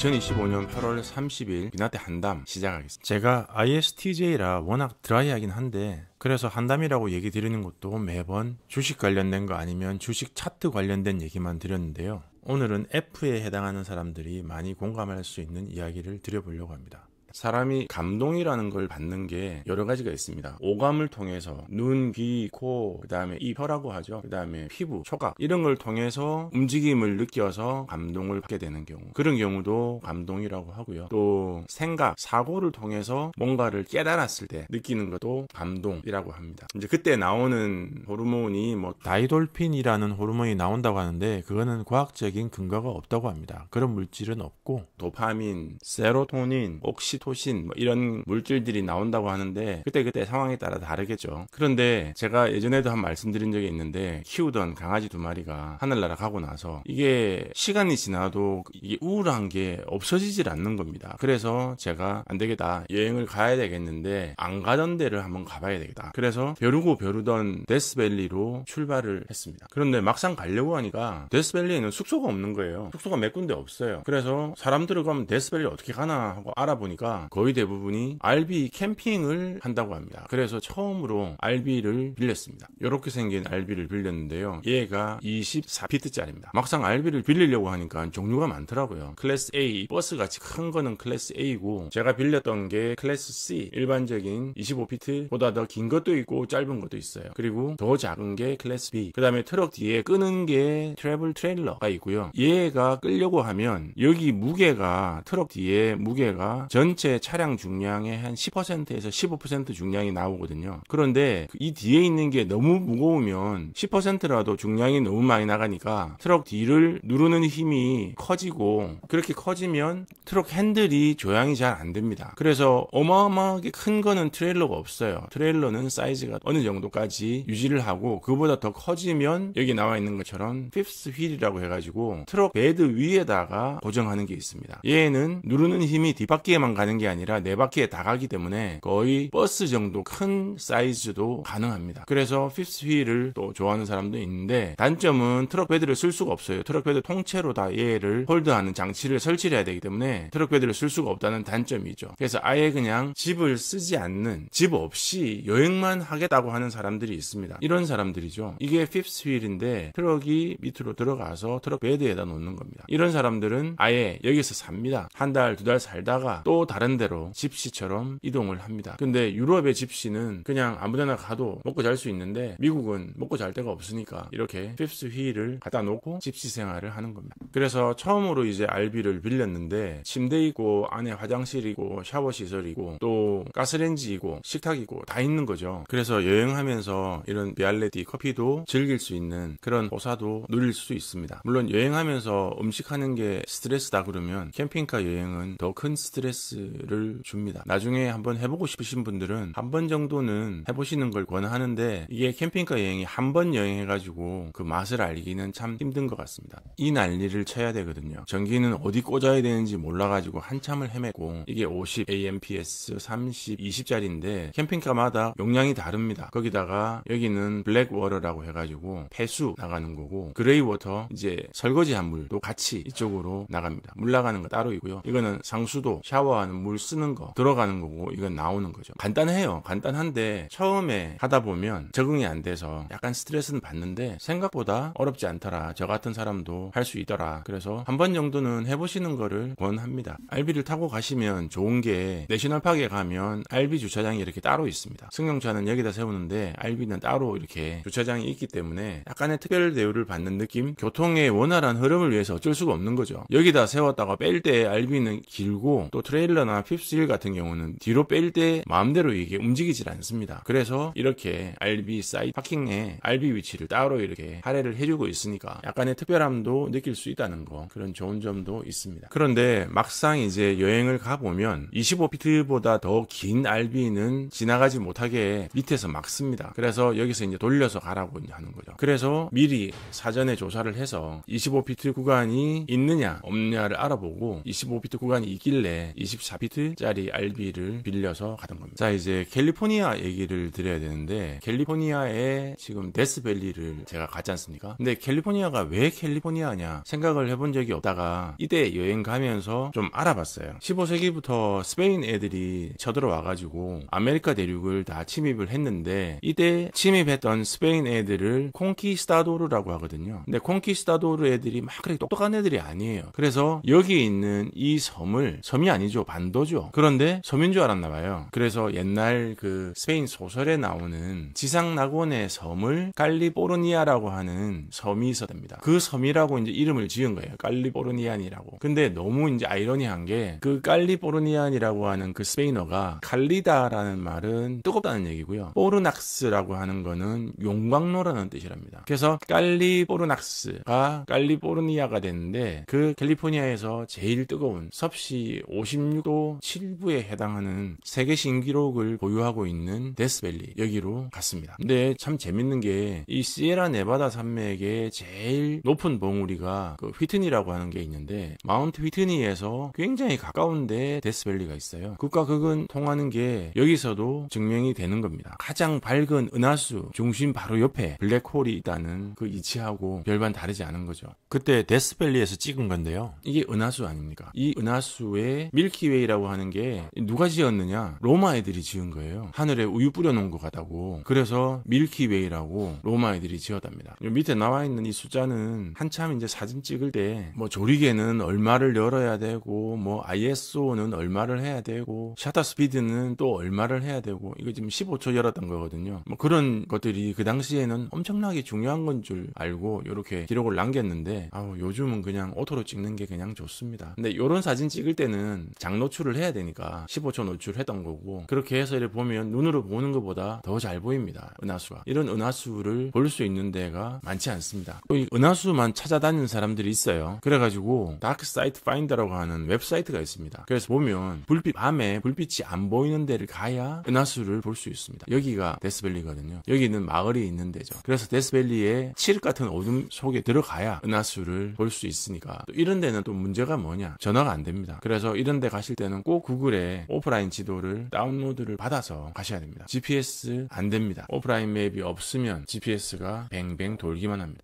2025년 8월 30일 비나테 한담 시작하겠습니다. 제가 ISTJ라 워낙 드라이하긴 한데 그래서 한담이라고 얘기 드리는 것도 매번 주식 관련된 거 아니면 주식 차트 관련된 얘기만 드렸는데요. 오늘은 F에 해당하는 사람들이 많이 공감할 수 있는 이야기를 드려보려고 합니다. 사람이 감동이라는 걸 받는 게 여러 가지가 있습니다. 오감을 통해서 눈, 귀, 코, 그 다음에 입, 혀라고 하죠. 그 다음에 피부, 촉각 이런 걸 통해서 움직임을 느껴서 감동을 받게 되는 경우, 그런 경우도 감동이라고 하고요. 또 생각, 사고를 통해서 뭔가를 깨달았을 때 느끼는 것도 감동이라고 합니다. 이제 그때 나오는 호르몬이 뭐 다이돌핀이라는 호르몬이 나온다고 하는데 그거는 과학적인 근거가 없다고 합니다. 그런 물질은 없고 도파민, 세로토닌, 옥시토신 뭐 이런 물질들이 나온다고 하는데 그때 상황에 따라 다르겠죠. 그런데 제가 예전에도 한 말씀드린 적이 있는데 키우던 강아지 2마리가 하늘나라 가고 나서 이게 시간이 지나도 이게 우울한 게 없어지질 않는 겁니다. 그래서 제가 안 되겠다, 여행을 가야 되겠는데 안 가던 데를 한번 가봐야 되겠다. 그래서 벼르던 데스밸리로 출발을 했습니다. 그런데 막상 가려고 하니까 데스밸리에는 숙소가 없는 거예요. 숙소가 몇 군데 없어요. 그래서 사람들을 가면 데스밸리 어떻게 가나 하고 알아보니까 거의 대부분이 RV 캠핑을 한다고 합니다. 그래서 처음으로 RV를 빌렸습니다. 이렇게 생긴 RV를 빌렸는데요. 얘가 24피트짜리입니다. 막상 RV를 빌리려고 하니까 종류가 많더라고요. 클래스 A, 버스같이 큰 거는 클래스 A고 제가 빌렸던 게 클래스 C, 일반적인 25피트보다 더 긴 것도 있고 짧은 것도 있어요. 그리고 더 작은 게 클래스 B, 그 다음에 트럭 뒤에 끄는 게 트래블 트레일러가 있고요. 얘가 끌려고 하면 여기 무게가, 트럭 뒤에 무게가 전체 차량 중량의 한 10%에서 15% 중량이 나오거든요. 그런데 이 뒤에 있는 게 너무 무거우면 10%라도 중량이 너무 많이 나가니까 트럭 뒤를 누르는 힘이 커지고, 그렇게 커지면 트럭 핸들이 조향이 잘 안 됩니다. 그래서 어마어마하게 큰 거는 트레일러가 없어요. 트레일러는 사이즈가 어느 정도까지 유지를 하고 그보다 더 커지면 여기 나와 있는 것처럼 피프스 휠이라고 해가지고 트럭 베드 위에다가 고정하는 게 있습니다. 얘는 누르는 힘이 뒷바퀴에만 가는 게 아니라 네 바퀴에 다 가기 때문에 거의 버스 정도 큰 사이즈도 가능합니다. 그래서 피프스 휠을 또 좋아하는 사람도 있는데 단점은 트럭 베드를 쓸 수가 없어요. 트럭 베드 통째로 다 얘를 홀드하는 장치를 설치를 해야 되기 때문에 트럭 베드를 쓸 수가 없다는 단점이죠. 그래서 아예 그냥 집을 쓰지 않는, 집 없이 여행만 하겠다고 하는 사람들이 있습니다. 이런 사람들이죠. 이게 피프스 휠인데 트럭이 밑으로 들어가서 트럭 베드에다 놓는 겁니다. 이런 사람들은 아예 여기서 삽니다. 한 달, 2달 살다가 또 다른 데로 집시처럼 이동을 합니다. 근데 유럽의 집시는 그냥 아무데나 가도 먹고 잘 수 있는데 미국은 먹고 잘 데가 없으니까 이렇게 피프스 휠을 갖다 놓고 집시 생활을 하는 겁니다. 그래서 처음으로 이제 RV를 빌렸는데 침대 있고 안에 화장실이고 샤워 시설이고 또 가스레인지이고 식탁이고 다 있는 거죠. 그래서 여행하면서 이런 비알레티 커피도 즐길 수 있는 그런 호사도 누릴 수 있습니다. 물론 여행하면서 음식하는 게 스트레스다 그러면 캠핑카 여행은 더 큰 스트레스를 줍니다. 나중에 한번 해보고 싶으신 분들은 한 번 정도는 해보시는 걸 권하는데 이게 캠핑카 여행이 한 번 여행해가지고 그 맛을 알기는 참 힘든 것 같습니다. 이 난리를 쳐야 되거든요. 전기는 어디 꽂아야 되는지 몰라가지고 한참을 헤매고, 이게 50 AMPS, 30, 20짜리인데 캠핑카마다 용량이 다릅니다. 거기다가 여기는 블랙워터라고 해가지고 폐수 나가는 거고, 그레이워터 이제 설거지한 물도 같이 이쪽으로 나갑니다. 물 나가는 거 따로 있고요. 이거는 상수도 샤워하는 물 쓰는 거 들어가는 거고 이건 나오는 거죠. 간단해요. 간단한데 처음에 하다 보면 적응이 안 돼서 약간 스트레스는 받는데 생각보다 어렵지 않더라. 저 같은 사람도 할 수 있더라. 그래서 한 번 정도는 해보시는 거를 권합니다. RV를 타고 가시면 좋은 게 내셔널파크에 가면 RV 주차장이 이렇게 따로 있습니다. 승용차는 여기다 세우는데 RV는 따로 이렇게 주차장이 있기 때문에 약간의 특별 대우를 받는 느낌? 교통의 원활한 흐름을 위해서 어쩔 수가 없는 거죠. 여기다 세웠다가 뺄 때 RV는 길고 또 트레일러나 핍스 휠 같은 경우는 뒤로 뺄 때 마음대로 이게 움직이질 않습니다. 그래서 이렇게 RV 사이드 파킹에 RV 위치를 따로 이렇게 할애를 해주고 있으니까 약간의 특별함도 느낄 수 있다는 거, 그런 좋은 점도 있습니다. 그런데 막상 이제 여행을 가보면 25피트보다 더 긴 RV는 지나가지 못하게 밑에서 막습니다. 그래서 여기서 이제 돌려서 가라고 이제 하는 거죠. 그래서 미리 사전에 조사를 해서 25피트 구간이 있느냐 없느냐를 알아보고 25피트 구간이 있길래 24비트짜리 RB를 빌려서 가던 겁니다. 자, 이제 캘리포니아 얘기를 드려야 되는데, 캘리포니아에 지금 데스밸리를 제가 갔지 않습니까? 근데 캘리포니아가 왜 캘리포니아냐 생각을 해본 적이 없다가 이때 여행 가면서 좀 알아봤어요. 15세기부터 스페인 애들이 쳐들어와가지고 아메리카 대륙을 다 침입을 했는데, 이때 침입했던 스페인 애들을 콩키스타도르라고 하거든요. 근데 콩키스타도르 애들이 막 그렇게 똑똑한 애들이 아니에요. 그래서 여기 있는 이 섬이 아니죠, 반도죠. 그런데 섬인 줄 알았나 봐요. 그래서 옛날 그 스페인 소설에 나오는 지상낙원의 섬을 깔리포르니아라고 하는 섬이 있었답니다. 그 섬이라고 이제 이름을 지은 거예요. 깔리포르니안이라고. 근데 너무 이제 아이러니한 게, 그 깔리포르니안이라고 하는 그 스페인어가 칼리다라는 말은 뜨겁다는 얘기고요. 포르낙스라고 하는 거는 용광로라는 뜻이랍니다. 그래서 깔리포르낙스가 칼리포르니아가 됐는데, 그 캘리포니아에서 제일 뜨거운 섭씨 56도 7부에 해당하는 세계 신기록을 보유하고 있는 데스밸리, 여기로 갔습니다. 근데 참 재밌는 게, 이 시에라 네바다 산맥의 제일 높은 봉우리가 그 휘트니라고 하는 게 있는데, 마운트 휘트니에서 굉장히 가까운데 데스밸리가 있어요. 극과 극은 통하는 게 여기서도 증명이 되는 겁니다. 가장 밝은 은하수 중심 바로 옆에 블랙홀이 있다는 그 이치하고 별반 다르지 않은 거죠. 그때 데스밸리에서 찍은 건데요, 이게 은하수 아닙니까? 이 은하수에 밀키웨이라고 하는 게 누가 지었느냐? 로마 애들이 지은 거예요. 하늘에 우유 뿌려놓은 것 같다고. 그래서 밀키웨이라고 로마 애들이 지었답니다. 밑에 나와 있는 이 숫자는 한참 이제 사진 찍을 때 뭐 조리개는 얼마를 열어야 되고, 뭐 ISO는 얼마를 해야 되고, 셔터 스피드는 또 얼마를 해야 되고, 이거 지금 15초 열었던 거거든요. 뭐 그런 것들이 그 당시에는 엄청나게 중요한 건 줄 알고 이렇게 기록을 남겼는데, 요즘은 그냥 오토로 찍는 게 그냥 좋습니다. 근데 이런 사진 찍을 때는 장노출을 해야 되니까 15초 노출했던 거고, 그렇게 해서 이렇게 보면 눈으로 보는 것보다 더 잘 보입니다. 은하수가. 이런 은하수를 볼 수 있는 데가 많지 않습니다. 또 이 은하수만 찾아다니는 사람들이 있어요. 그래가지고 다크 사이트 파인더라고 하는 웹사이트가 있습니다. 그래서 보면 밤에 불빛이 안 보이는 데를 가야 은하수를 볼 수 있습니다. 여기가 데스밸리거든요. 여기는 마을이 있는 데죠. 그래서 데스밸리에 칠흑 같은 어둠 속에 들어가야 은하수를 볼 수 있으니까, 또 이런 데는 또 문제가 뭐냐? 전화가 안 됩니다. 그래서 이런 데 가실 때는 꼭 구글에 오프라인 지도를 다운로드를 받아서 가셔야 됩니다. GPS 안 됩니다. 오프라인 맵이 없으면 GPS가 뱅뱅 돌기만 합니다.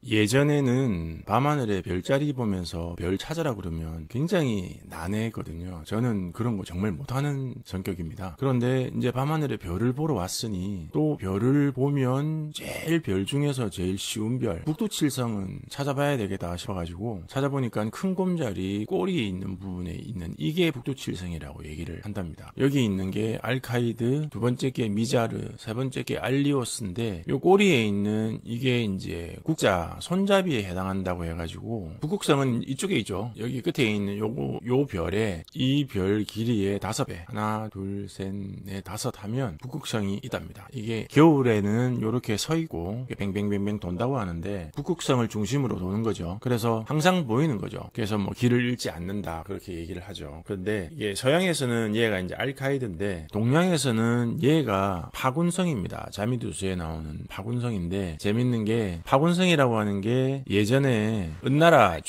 예전에는 밤하늘에 별자리 보면서 별 찾으라 그러면 굉장히 난해했거든요. 저는 그런 거 정말 못하는 성격입니다. 그런데 이제 밤하늘에 별을 보러 왔으니, 또 별을 보면 제일 별 중에서 제일 쉬운 별, 북두칠성은 찾아봐야 되겠다 싶어가지고 찾아보니까 큰 곰자리 꼬리에 있는 부분에 있는 이게 북두칠성이라고 얘기를 한답니다. 여기 있는 게 알카이드, 두 번째 게 미자르, 세 번째 게 알리오스인데, 요 꼬리에 있는 이게 이제 국자 손잡이에 해당한다고 해가지고, 북극성은 이쪽에 있죠. 여기 끝에 있는 요 별에, 이 별 길이의 5배, 하나 둘 셋 넷 다섯 하면 북극성이 있답니다. 이게 겨울에는 이렇게 서 있고 뱅뱅뱅뱅 돈다고 하는데, 북극성을 중심으로 도는 거죠. 그래서 항상 보이는 거죠. 그래서 뭐 길을 잃지 않는다, 그렇게 얘기를 하죠. 그런데 이게 서양에서는 얘가 이제 알카이드인데, 동양에서는 얘가 파군성입니다. 자미두수에 나오는 파군성인데, 재밌는 게 파군성이라고 하는 게 예전에 은나라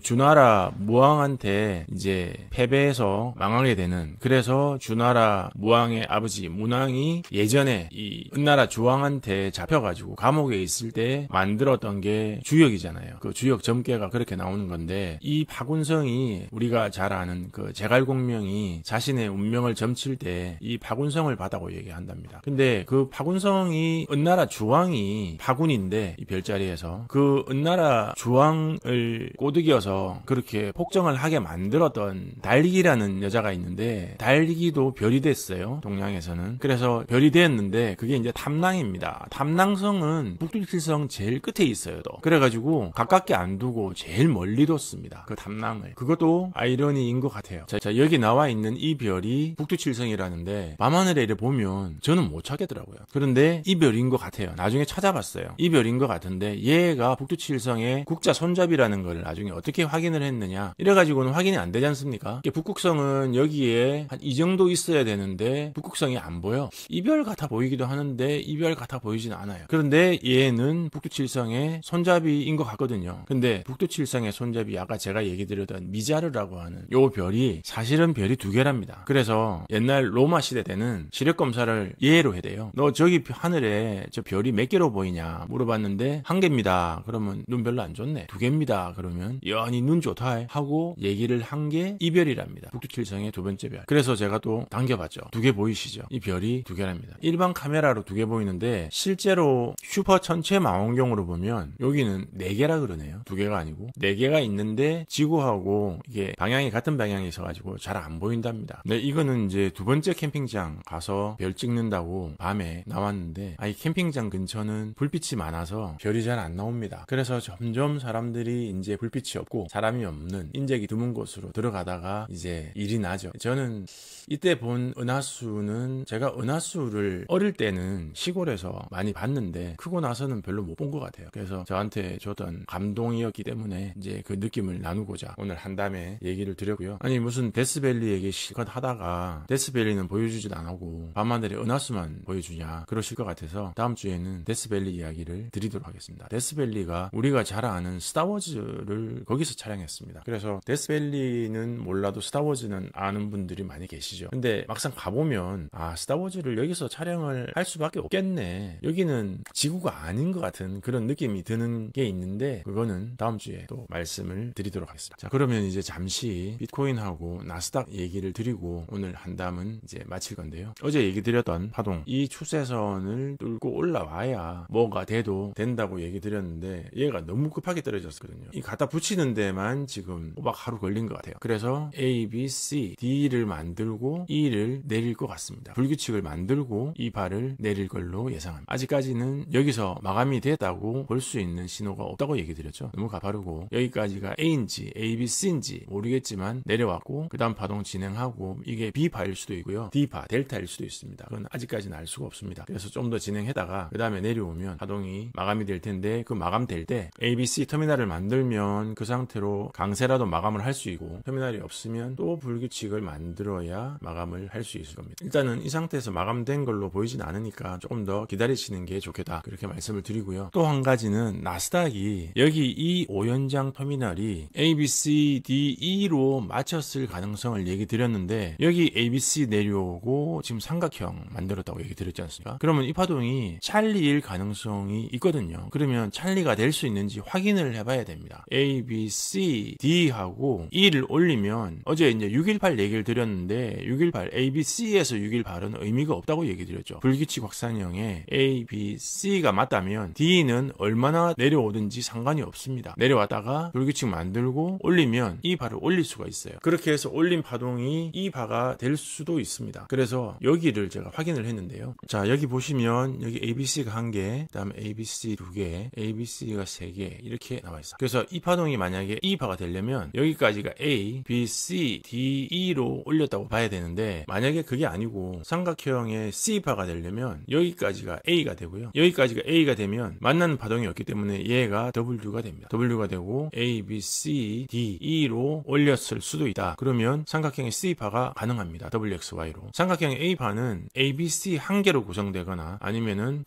주나라 무왕한테 이제 패배해서 망하게 되는, 그래서 주나라 무왕의 아버지 문왕이 예전에 이 은나라 주왕한테 잡혀가지고 감옥에 있을 때 만들었던 게 주역이잖아요. 그 주역 점괘가 그렇게 나오는 건데, 이 파군성이 우리가 잘 아는 그 제갈공명이 자신의 운명을 점칠 때 이 파군성을 받아고 얘기한답니다. 근데 그 파군성이 은나라 주왕이 파군인데, 이 별자리에서 그 은나라 주왕을 꼬드겨서 그렇게 폭정을 하게 만들었던 달기라는 여자가 있는데, 달기도 별이 됐어요, 동양에서는. 그래서 별이 됐는데 그게 이제 탐낭입니다. 탐낭성은 북두칠성 제일 끝에 있어요. 또 그래가지고 가깝게 안 두고 제일 멀리 뒀습니다, 그 탐낭을. 그것도 아이러니인 것 같아요. 자, 여기 나와 있는 이 별이 북두칠성이라는데, 밤하늘에 이래 보면 저는 못 찾겠더라고요. 그런데 이 별인 것 같아요. 나중에 찾아봤어요. 이 별인 것 같은데, 얘 얘가 북두칠성의 국자 손잡이라는 걸 나중에 어떻게 확인을 했느냐, 이래가지고는 확인이 안 되지 않습니까? 북극성은 여기에 한 이 정도 있어야 되는데 북극성이 안 보여. 이별 같아 보이기도 하는데 이별 같아 보이진 않아요. 그런데 얘는 북두칠성의 손잡이인 것 같거든요. 근데 북두칠성의 손잡이, 아까 제가 얘기 드렸던 미자르라고 하는 요 별이 사실은 별이 2개랍니다. 그래서 옛날 로마 시대 때는 시력 검사를 예로 해야 돼요. 너 저기 하늘에 저 별이 몇 개로 보이냐 물어봤는데 1개입니다. 그러면 눈 별로 안 좋네. 2개입니다. 그러면 연히 눈 좋다 하고 얘기를 한 게 이 별이랍니다. 북두칠성의 2번째 별. 그래서 제가 또 당겨봤죠. 2개 보이시죠? 이 별이 2개랍니다. 일반 카메라로 2개 보이는데 실제로 슈퍼 천체 망원경으로 보면 여기는 4개라 그러네요. 2개가 아니고 4개가 있는데 지구하고 이게 방향이 같은 방향에 있어가지고 잘 안 보인답니다. 네, 이거는 이제 2번째 캠핑장 가서 별 찍는다고 밤에 나왔는데, 이 캠핑장 근처는 불빛이 많아서 별이 잘 안 나옵니다. 그래서 점점 사람들이 이제 불빛이 없고 사람이 없는 인적이 드문 곳으로 들어가다가 이제 일이 나죠. 저는 이때 본 은하수는, 제가 은하수를 어릴 때는 시골에서 많이 봤는데 크고 나서는 별로 못 본 것 같아요. 그래서 저한테 줬던 감동이었기 때문에 이제 그 느낌을 나누고자 오늘 한담에 얘기를 드렸고요. 아니 무슨 데스밸리 얘기 실컷 하다가 데스밸리는 보여주지도 안 하고 밤하늘에 은하수만 보여주냐 그러실 것 같아서 다음 주에는 데스밸리 이야기를 드리도록 하겠습니다. 데스밸리가 우리가 잘 아는 스타워즈를 거기서 촬영했습니다. 그래서 데스밸리는 몰라도 스타워즈는 아는 분들이 많이 계시죠. 근데 막상 가보면 스타워즈를 여기서 촬영을 할 수밖에 없겠네, 여기는 지구가 아닌 것 같은 그런 느낌이 드는 게 있는데, 그거는 다음 주에 또 말씀을 드리도록 하겠습니다. 자, 그러면 이제 잠시 비트코인하고 나스닥 얘기를 드리고 오늘 한담은 이제 마칠 건데요. 어제 얘기 드렸던 파동, 이 추세선을 뚫고 올라와야 뭐가 돼도 된다고 얘기 드렸는데 얘가 너무 급하게 떨어졌거든요. 이 갖다 붙이는 데만 지금 막 하루 걸린 것 같아요. 그래서 A, B, C, D를 만들고 E를 내릴 것 같습니다. 불규칙을 만들고 이 발을 내릴 걸로 예상합니다. 아직까지는 여기서 마감이 됐다고 볼 수 있는 신호가 없다고 얘기 드렸죠. 너무 가파르고 여기까지가 A인지 A, B, C인지 모르겠지만 내려왔고 그 다음 파동 진행하고 이게 B파일 수도 있고요, D파, 델타일 수도 있습니다. 그건 아직까지는 알 수가 없습니다. 그래서 좀 더 진행하다가 그 다음에 내려오면 파동이 마감이 될 텐데, 그 마감될 때 ABC 터미널을 만들면 그 상태로 강세라도 마감을 할 수 있고, 터미널이 없으면 또 불규칙을 만들어야 마감을 할 수 있을 겁니다. 일단은 이 상태에서 마감된 걸로 보이진 않으니까 조금 더 기다리시는 게 좋겠다, 그렇게 말씀을 드리고요. 또 한 가지는 나스닥이 여기 이 5연장 터미널이 ABCDE로 맞췄을 가능성을 얘기 드렸는데, 여기 ABC 내려오고 지금 삼각형 만들었다고 얘기 드렸지 않습니까? 그러면 이 파동이 찰리일 가능성이 있거든요. 그러면 찰리가 될 수 있는지 확인을 해봐야 됩니다. A, B, C, D하고 E를 올리면, 어제 이제 618 얘기를 드렸는데 618 A, B, C에서 618은 의미가 없다고 얘기 드렸죠. 불규칙 확산형에 A, B, C가 맞다면 D는 얼마나 내려오든지 상관이 없습니다. 내려왔다가 불규칙 만들고 올리면 이 발을 올릴 수가 있어요. 그렇게 해서 올린 파동이 이 바가 될 수도 있습니다. 그래서 여기를 제가 확인을 했는데요. 자, 여기 보시면 여기 ABC가 1개, 그 다음에 ABC 2개, ABC가 3개 이렇게 나와 있어요. 그래서 이 파동이 만약에 이 바가 되려면 여기까지가 A, B, C, D, E로 올렸다고 봐야 되는데, 만약에 그게 아니고 삼각형의 C바가 되려면 여기까지가 A가 되고요, 여기까지가 A가 되면 만나는 파동이 없기 때문에 얘가 W가 됩니다. W가 되고 A, B, C, D, E로 올렸을 수도 있다. 그러면 삼각형의 C바가 가능합니다. WXY로. 삼각형의 A바는 ABC 1개로 구성되거나 아니면은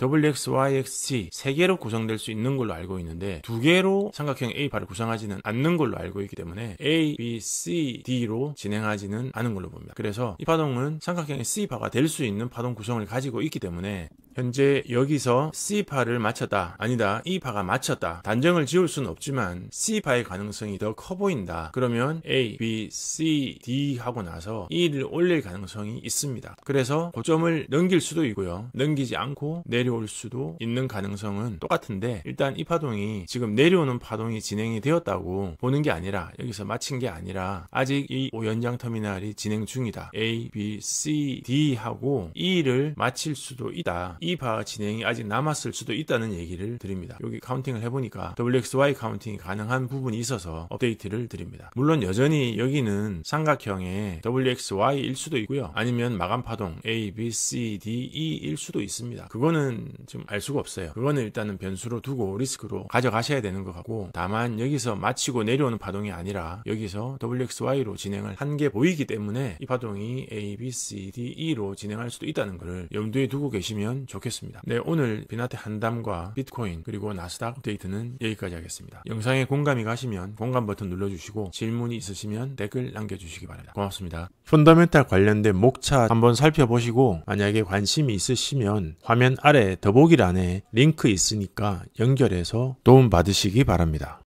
WXYXC 3개로 구성될 수 있는 걸로 알고 있는데 2개로 삼각형 A바를 구성하지는 않는 걸로 알고 있기 때문에 A, B, C, D로 진행하지는 않은 걸로 봅니다. 그래서 이 파동은 삼각형의 C바가 될 수 있는 파동 구성을 가지고 있기 때문에 현재 여기서 C파를 맞췄다, 아니다, E파가 맞췄다 단정을 지을 수는 없지만 C파의 가능성이 더 커 보인다. 그러면 A, B, C, D 하고 나서 E를 올릴 가능성이 있습니다. 그래서 고점을 넘길 수도 있고요, 넘기지 않고 내려올 수도 있는 가능성은 똑같은데, 일단 이 파동이 지금 내려오는 파동이 진행이 되었다고 보는 게 아니라, 여기서 마친 게 아니라 아직 이 5연장 터미널이 진행 중이다. A, B, C, D 하고 E를 마칠 수도 있다. 이파 진행이 아직 남았을 수도 있다는 얘기를 드립니다. 여기 카운팅을 해보니까 WXY 카운팅이 가능한 부분이 있어서 업데이트를 드립니다. 물론 여전히 여기는 삼각형의 WXY일 수도 있고요. 아니면 마감 파동 A, B, C, D, E일 수도 있습니다. 그거는 지금 알 수가 없어요. 그거는 일단은 변수로 두고 리스크로 가져가셔야 되는 것 같고, 다만 여기서 마치고 내려오는 파동이 아니라 여기서 WXY로 진행을 한 게 보이기 때문에 이 파동이 A, B, C, D, E로 진행할 수도 있다는 것을 염두에 두고 계시면 좋겠습니다. 네, 오늘 비나테 한담과 비트코인 그리고 나스닥 업데이트는 여기까지 하겠습니다. 영상에 공감이 가시면 공감 버튼 눌러주시고 질문이 있으시면 댓글 남겨주시기 바랍니다. 고맙습니다. 펀더멘탈 관련된 목차 한번 살펴보시고 만약에 관심이 있으시면 화면 아래 더보기란에 링크 있으니까 연결해서 도움 받으시기 바랍니다.